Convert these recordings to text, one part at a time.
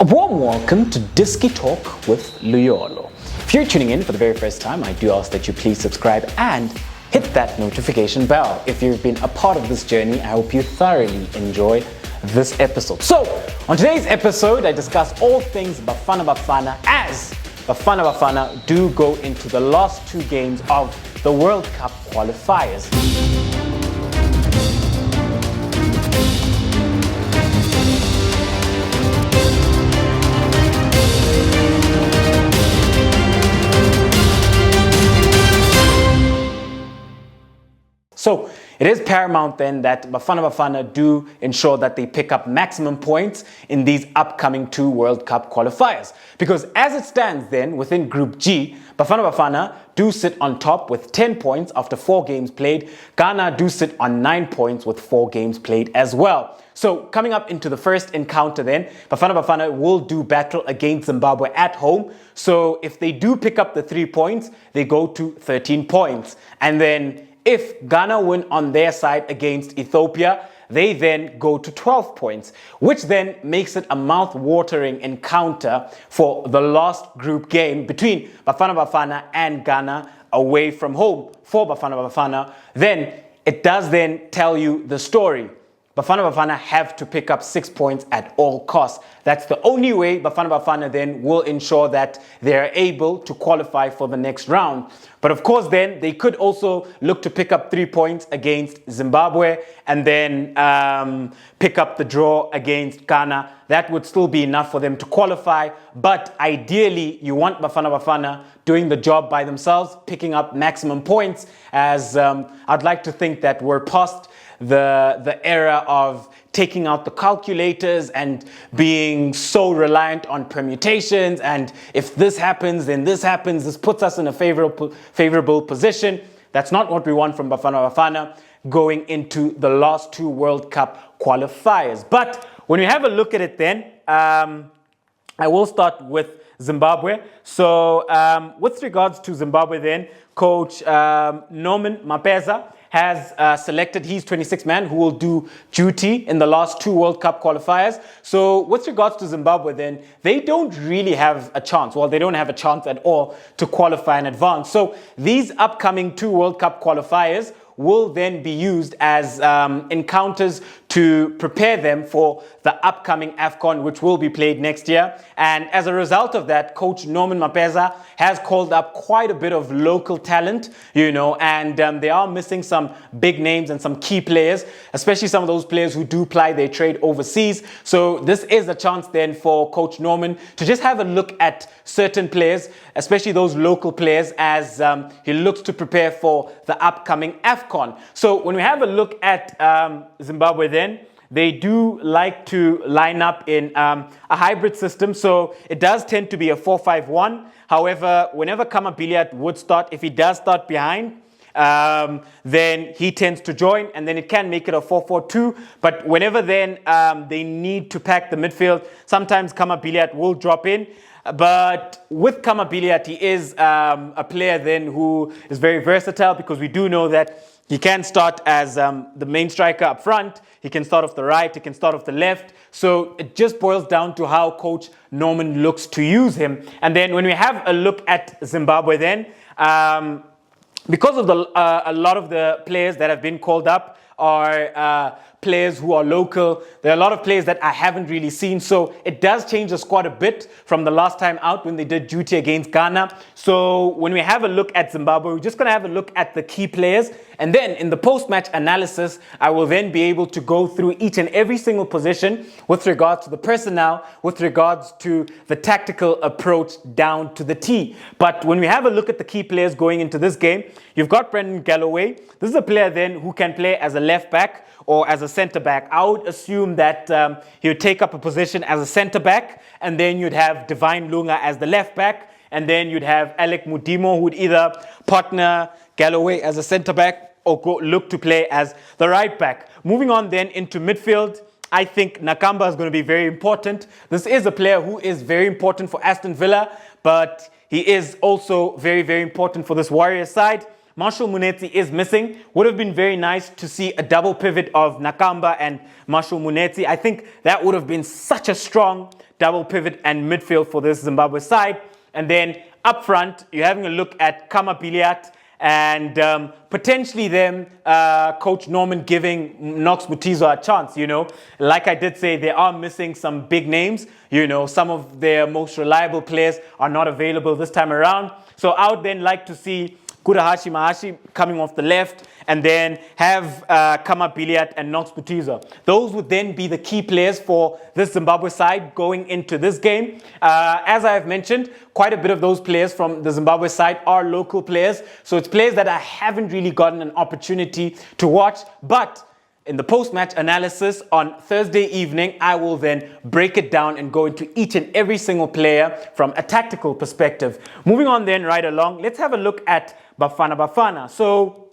A warm welcome to Disky Talk with Luyolo. If you're tuning in for the very first time, I do ask that you please subscribe and hit that notification bell. If you've been a part of this journey, I hope you thoroughly enjoy this episode. So, on today's episode, I discuss all things Bafana Bafana as Bafana Bafana do go into the last two games of the World Cup Qualifiers. So it is paramount then that Bafana Bafana do ensure that they pick up maximum points in these upcoming two World Cup qualifiers. Because as it stands then within Group G, Bafana Bafana do sit on top with 10 points after 4 games played. Ghana do sit on 9 points with 4 games played as well. So coming up into the first encounter then, Bafana Bafana will do battle against Zimbabwe at home. So if they do pick up the 3 points, they go to 13 points. And then if Ghana win on their side against Ethiopia, they then go to 12 points, which then makes it a mouth-watering encounter for the last group game between Bafana Bafana and Ghana away from home for Bafana Bafana. Then it does then tell you the story. Bafana Bafana have to pick up 6 points at all costs. That's the only way Bafana Bafana then will ensure that they're able to qualify for the next round. But of course then they could also look to pick up 3 points against Zimbabwe and then pick up the draw against Ghana. That would still be enough for them to qualify. But ideally you want Bafana Bafana doing the job by themselves, picking up maximum points, as I'd like to think that we're past the era of taking out the calculators and being so reliant on permutations, and if this happens then this happens, this puts us in a favorable position. That's not what we want from Bafana Bafana going into the last two World Cup qualifiers. But when we have a look at it then, I will start with Zimbabwe. So with regards to Zimbabwe then, coach Norman Mapeza has selected his 26 man who will do duty in the last two World Cup qualifiers. So with regards to Zimbabwe then, they don't really have a chance. Well, they don't have a chance at all to qualify in advance. So these upcoming two World Cup qualifiers will then be used as encounters to prepare them for the upcoming AFCON, which will be played next year. And as a result of that, coach Norman Mapeza has called up quite a bit of local talent, you know, and they are missing some big names and some key players, especially some of those players who do ply their trade overseas. So this is a chance then for coach Norman to just have a look at certain players, especially those local players, as he looks to prepare for the upcoming AFCON. So when we have a look at Zimbabwe then, they do like to line up in a hybrid system. So it does tend to be a 4-5-1. However, whenever Khama Billiat would start, if he does start behind, then he tends to join, and then it can make it a 4-4-2. But whenever then they need to pack the midfield, sometimes Khama Billiat will drop in. But with Khama Billiat, he is a player then who is very versatile, because we do know that he can start as the main striker up front. He can start off the right. He can start off the left. So it just boils down to how coach Norman looks to use him. And then when we have a look at Zimbabwe then, because of a lot of the players that have been called up are players who are local. There are a lot of players that I haven't really seen. So it does change the squad a bit from the last time out when they did duty against Ghana. So when we have a look at Zimbabwe, we're just going to have a look at the key players. And then in the post-match analysis, I will then be able to go through each and every single position with regards to the personnel, with regards to the tactical approach down to the T. But when we have a look at the key players going into this game, you've got Brendan Galloway. This is a player then who can play as a left back or as a centre back. I would assume that he would take up a position as a centre back, and then you'd have Divine Lunga as the left back, and then you'd have Alec Mudimo, who would either partner Galloway as a centre back or look to play as the right back. Moving on then into midfield, I think Nakamba is going to be very important. This is a player who is very important for Aston Villa, but he is also very, very important for this Warriors side. Marshall Munetsi is missing. Would have been very nice to see a double pivot of Nakamba and Marshall Munetsi. I think that would have been such a strong double pivot and midfield for this Zimbabwe side. And then up front, you're having a look at Khama Billiat and potentially them, Coach Norman giving Knox Mutizo a chance, Like I did say, they are missing some big names. Some of their most reliable players are not available this time around. So I would then like to see Kurahashi Mahashi coming off the left and then have Khama Billiat and Knox Mutizo. Those would then be the key players for this Zimbabwe side going into this game. As I have mentioned, quite a bit of those players from the Zimbabwe side are local players. So it's players that I haven't really gotten an opportunity to watch. But in the post-match analysis on Thursday evening, I will then break it down and go into each and every single player from a tactical perspective. Moving on then right along, let's have a look at Bafana Bafana. So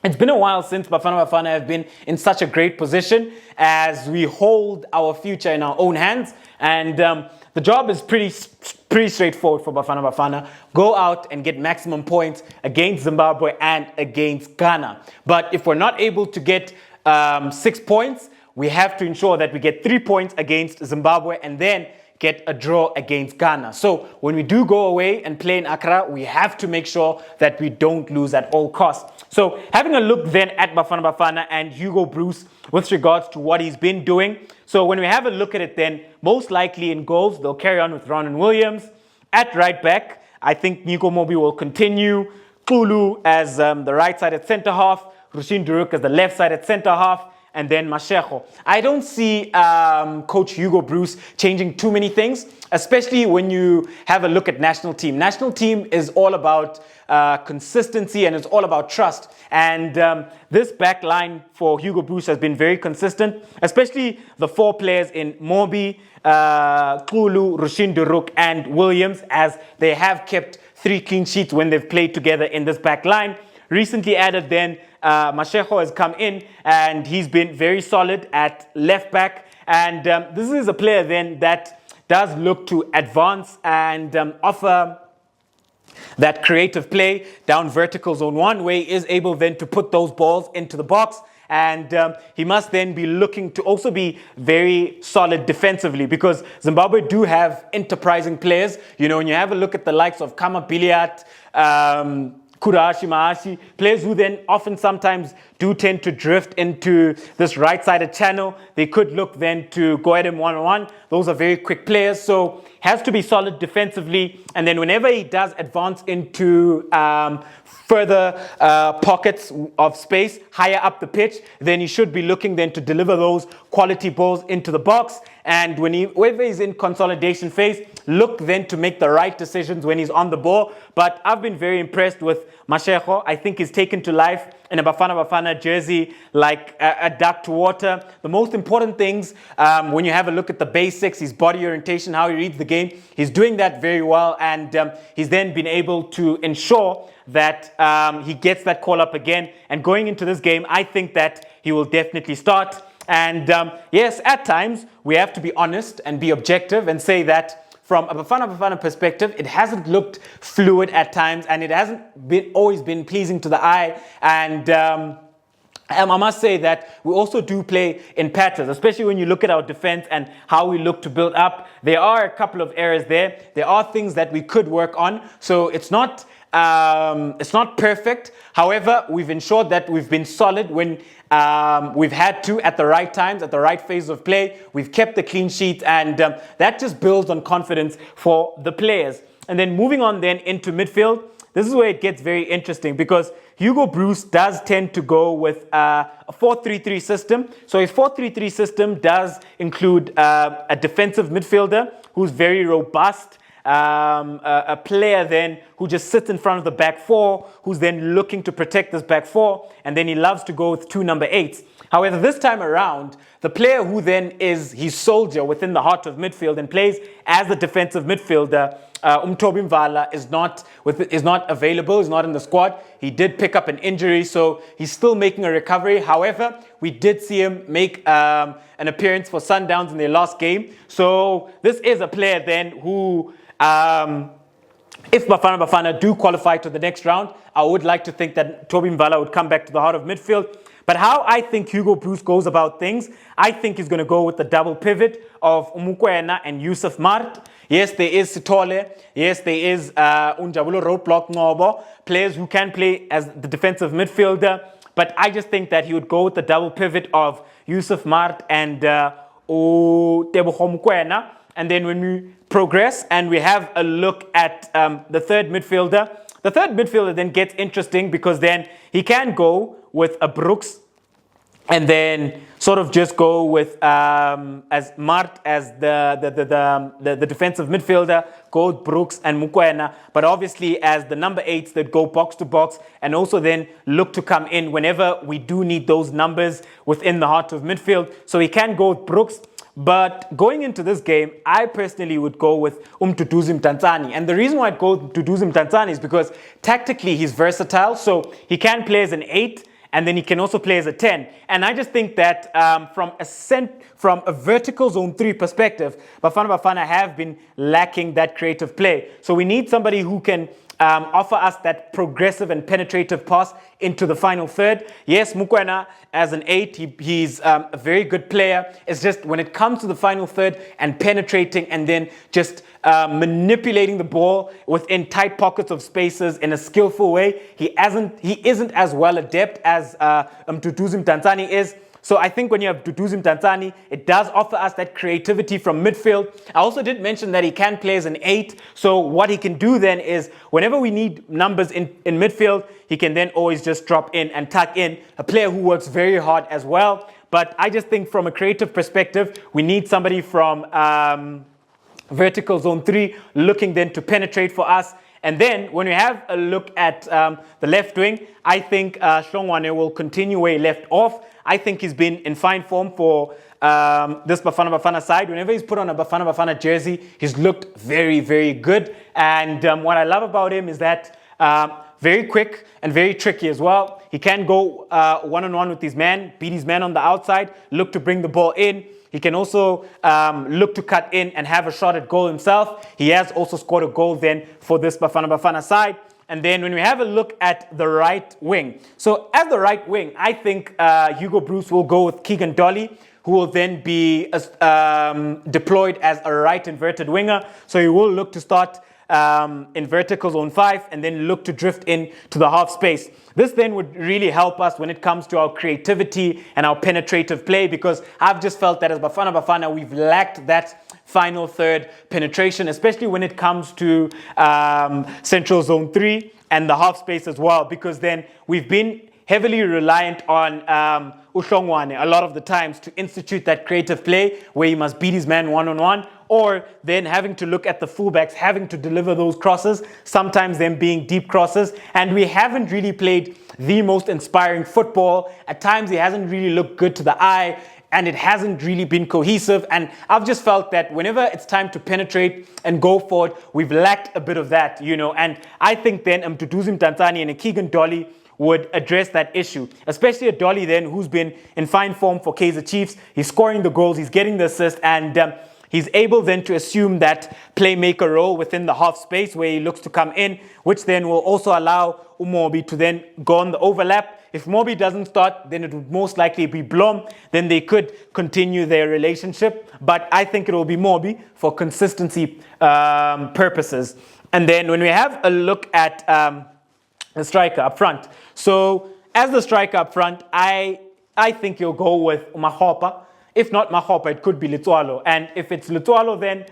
it's been a while since Bafana Bafana have been in such a great position as we hold our future in our own hands. And the job is pretty straightforward for Bafana Bafana. Go out and get maximum points against Zimbabwe and against Ghana. But if we're not able to get 6 points, we have to ensure that we get 3 points against Zimbabwe and then get a draw against Ghana. So when we do go away and play in Accra, we have to make sure that we don't lose at all costs. So having a look then at Bafana Bafana and Hugo Broos with regards to what he's been doing. So when we have a look at it then, most likely in goals, they'll carry on with Ronan Williams. At right back, I think Nico Mobi will continue. Kulu as the right-sided centre-half. Rushin Duruk as the left-sided centre-half. And then Mashego. I don't see Coach Hugo Broos changing too many things, especially when you have a look at national team. National team is all about consistency and it's all about trust. And this back line for Hugo Broos has been very consistent, especially the 4 players in Mobi, Kulu, Rushin Duruk, and Williams, as they have kept 3 clean sheets when they've played together in this back line. Recently added then, Mashego has come in and he's been very solid at left back. And this is a player then that does look to advance and offer that creative play down vertical zone 1, where he is able then to put those balls into the box. And he must then be looking to also be very solid defensively, because Zimbabwe do have enterprising players. When you have a look at the likes of Khama Billiat, Kurahashi Mahashi, players who then often sometimes do tend to drift into this right-sided channel. They could look then to go at him one-on-one. Those are very quick players, so has to be solid defensively. And then whenever he does advance into further pockets of space, higher up the pitch, then he should be looking then to deliver those quality balls into the box. And whenever he's in consolidation phase, look then to make the right decisions when he's on the ball. But I've been very impressed with Mashego. I think he's taken to life in a Bafana Bafana jersey like a duck to water. The most important things, when you have a look at the basics, his body orientation, how he reads the game, he's doing that very well. And he's then been able to ensure that he gets that call up again. And going into this game, I think that he will definitely start. And yes, at times, we have to be honest and be objective and say that from a Bafana Bafana perspective, it hasn't looked fluid at times and it hasn't always been pleasing to the eye. And I must say that we also do play in patterns, especially when you look at our defense and how we look to build up. There are a couple of errors there. There are things that we could work on. So it's not perfect. However, we've ensured that we've been solid when we've had to at the right times, at the right phase of play. We've kept the clean sheet, and that just builds on confidence for the players. And then moving on then into midfield, this is where it gets very interesting, because Hugo Broos does tend to go with a 4-3-3 system. So his 4-3-3 system does include a defensive midfielder who's very robust, a player then who just sits in front of the back 4, who's then looking to protect this back 4, and then he loves to go with 2 number 8s. However, this time around, the player who then is his soldier within the heart of midfield and plays as a defensive midfielder, Umtobi Mvala, is not available, is not in the squad. He did pick up an injury, so he's still making a recovery. However, we did see him make an appearance for Sundowns in their last game. So this is a player then who If Bafana Bafana do qualify to the next round, I would like to think that Toby Mvala would come back to the heart of midfield. But how I think Hugo Broos goes about things, I think he's going to go with the double pivot of Umukwena and Yusuf Mart. Yes, there is Sitole. Yes, there is Unjabulo Roadblock Ngobo, players who can play as the defensive midfielder. But I just think that he would go with the double pivot of Yusuf Mart and Tebogo Mukwena. And then when we progress and we have a look at the third midfielder then gets interesting because then he can go with a Brooks and then sort of just go with as Mart as the defensive midfielder, go with Brooks and Mukwena, but obviously as the number 8s that go box to box and also then look to come in whenever we do need those numbers within the heart of midfield. So he can go with Brooks. But going into this game, I personally would go with Mduduzi Mtanzani. And the reason why I'd go with Mduduzi Mtanzani is because tactically he's versatile. So he can play as an 8 and then he can also play as a 10. And I just think that from a vertical zone 3 perspective, Bafana Bafana have been lacking that creative play. So we need somebody who can offer us that progressive and penetrative pass into the final third. Yes, Mukwena as an 8, he's a very good player. It's just when it comes to the final third and penetrating and then just manipulating the ball within tight pockets of spaces in a skillful way, he isn't as well adept as Mduduzi Mtanzani is. So I think when you have Mduduzi Mtanzani, it does offer us that creativity from midfield. I also did mention that he can play as an 8. So what he can do then is whenever we need numbers in midfield, he can then always just drop in and tuck in a player who works very hard as well. But I just think from a creative perspective, we need somebody from vertical zone 3 looking then to penetrate for us. And then when we have a look at the left wing, I think Hlongwane will continue where he left off. I think he's been in fine form for this Bafana Bafana side. Whenever he's put on a Bafana Bafana jersey, he's looked very, very good. And what I love about him is that very quick and very tricky as well. He can go one-on-one with his man, beat his man on the outside, look to bring the ball in. He can also look to cut in and have a shot at goal himself. He has also scored a goal then for this Bafana Bafana side. And then when we have a look at the right wing. So as the right wing, I think Hugo Broos will go with Keagan Dolly, who will then be deployed as a right inverted winger. So he will look to start in vertical zone 5 and then look to drift in to the half space. This then would really help us when it comes to our creativity and our penetrative play, because I've just felt that as Bafana Bafana, we've lacked that final third penetration, especially when it comes to central zone 3 and the half space as well, because then we've been heavily reliant on Uhlongwane a lot of the times to institute that creative play where he must beat his man one-on-one, or then having to look at the fullbacks, having to deliver those crosses, sometimes them being deep crosses. And we haven't really played the most inspiring football. At times, he hasn't really looked good to the eye, and it hasn't really been cohesive. And I've just felt that whenever it's time to penetrate and go forward, we've lacked a bit of that, you know. And I think then Mduduzi Mtanzani and a Keagan Dolly would address that issue, especially a Dolly then who's been in fine form for Kaizer Chiefs. He's scoring the goals, he's getting the assist, and he's able then to assume that playmaker role within the half space where he looks to come in, which then will also allow Umobi to then go on the overlap. If Mobi doesn't start, then it would most likely be Blom. Then they could continue their relationship. But I think it will be Mobi for consistency purposes. And then when we have a look at the striker up front. So as the striker up front, I think you'll go with Mahopa. If not Mahopa, it could be Letswalo. And if it's Letswalo, then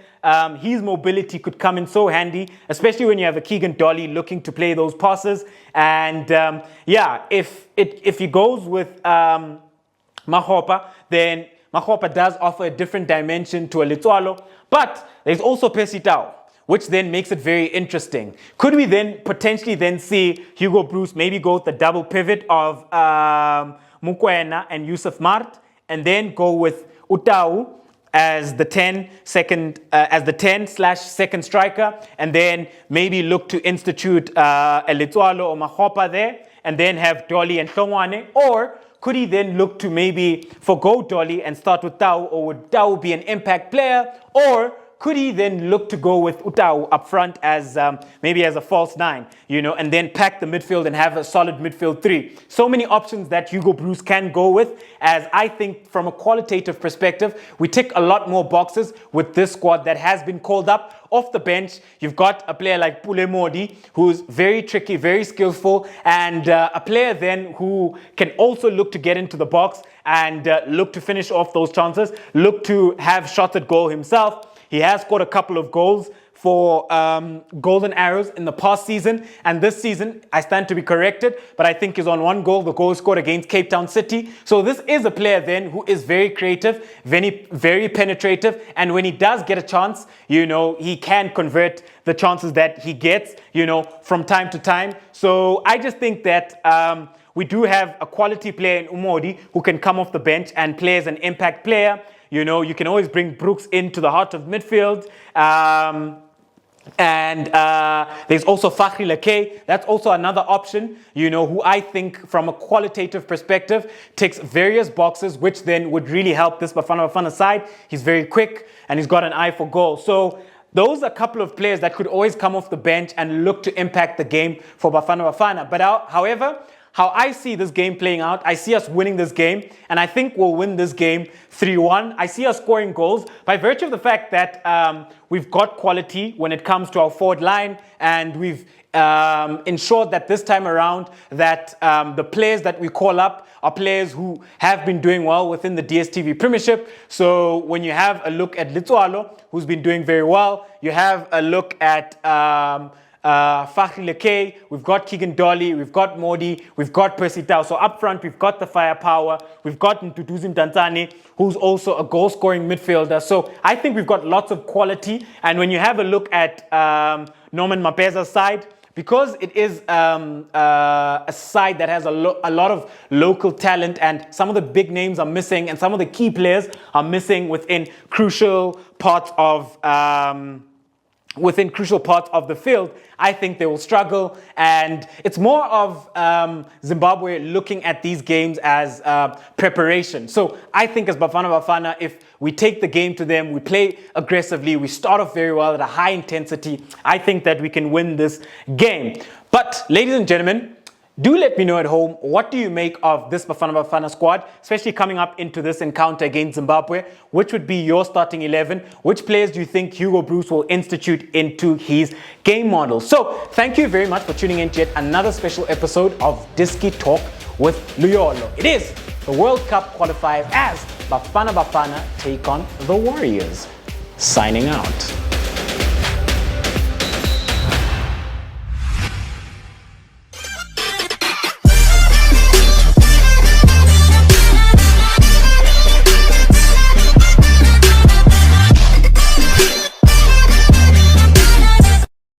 his mobility could come in so handy, especially when you have a Keagan Dolly looking to play those passes. And yeah, if he goes with Mahopa, then Mahopa does offer a different dimension to a Letswalo. But there's also Pesitao, which then makes it very interesting. Could we then potentially then see Hugo Broos maybe go with the double pivot of Mukwena and Yusuf Mart, and then go with Utau as the 10/second striker, and then maybe look to institute a Letswalo or Mahopa there, and then have Dolly and Hlongwane? Or could he then look to maybe forgo Dolly and start with Tau, or would Tau be an impact player? Or could he then look to go with Utau up front as maybe as a false 9, and then pack the midfield and have a solid midfield 3? So many options that Hugo Broos can go with, as I think from a qualitative perspective, we tick a lot more boxes with this squad that has been called up off the bench. You've got a player like Pule Modi, who's very tricky, very skillful, and a player then who can also look to get into the box and look to finish off those chances, look to have shots at goal himself. He has scored a couple of goals for Golden Arrows in the past season, and this season, I stand to be corrected, but I think he's on 1 goal. The goal scored against Cape Town City. So this is a player then who is very creative, very penetrative, and when he does get a chance, he can convert the chances that he gets, from time to time. So I just think that we do have a quality player in Umodi who can come off the bench and play as an impact player. You can always bring Brooks into the heart of midfield. And there's also Fakhri Lake. That's also another option, who I think from a qualitative perspective ticks various boxes, which then would really help this Bafana Bafana side. He's very quick and he's got an eye for goal. So those are a couple of players that could always come off the bench and look to impact the game for Bafana Bafana. But however, how I see this game playing out, I see us winning this game, and I think we'll win this game 3-1. I see us scoring goals by virtue of the fact that we've got quality when it comes to our forward line, and we've ensured that this time around that the players that we call up are players who have been doing well within the DStv Premiership. So when you have a look at Litsualo, who's been doing very well, you have a look at Fakhri Lake, we've got Keagan Dolly, we've got Modi, we've got Percy Tau. So up front, we've got the firepower, we've got Ntutuzim Tantani, who's also a goal-scoring midfielder. So I think we've got lots of quality. And when you have a look at Norman Mapeza's side, because it is a side that has a lot of local talent, and some of the big names are missing, and some of the key players are missing within crucial parts of the field, I think they will struggle. And it's more of Zimbabwe looking at these games as preparation. So I think as Bafana Bafana, if we take the game to them, we play aggressively, we start off very well at a high intensity, I think that we can win this game. But ladies and gentlemen, do let me know at home, what do you make of this Bafana Bafana squad, especially coming up into this encounter against Zimbabwe? Which would be your starting 11? Which players do you think Hugo Broos will institute into his game model? So thank you very much for tuning in to yet another special episode of Diski Talk with Luyolo. It is the World Cup Qualifiers as Bafana Bafana take on the Warriors. Signing out.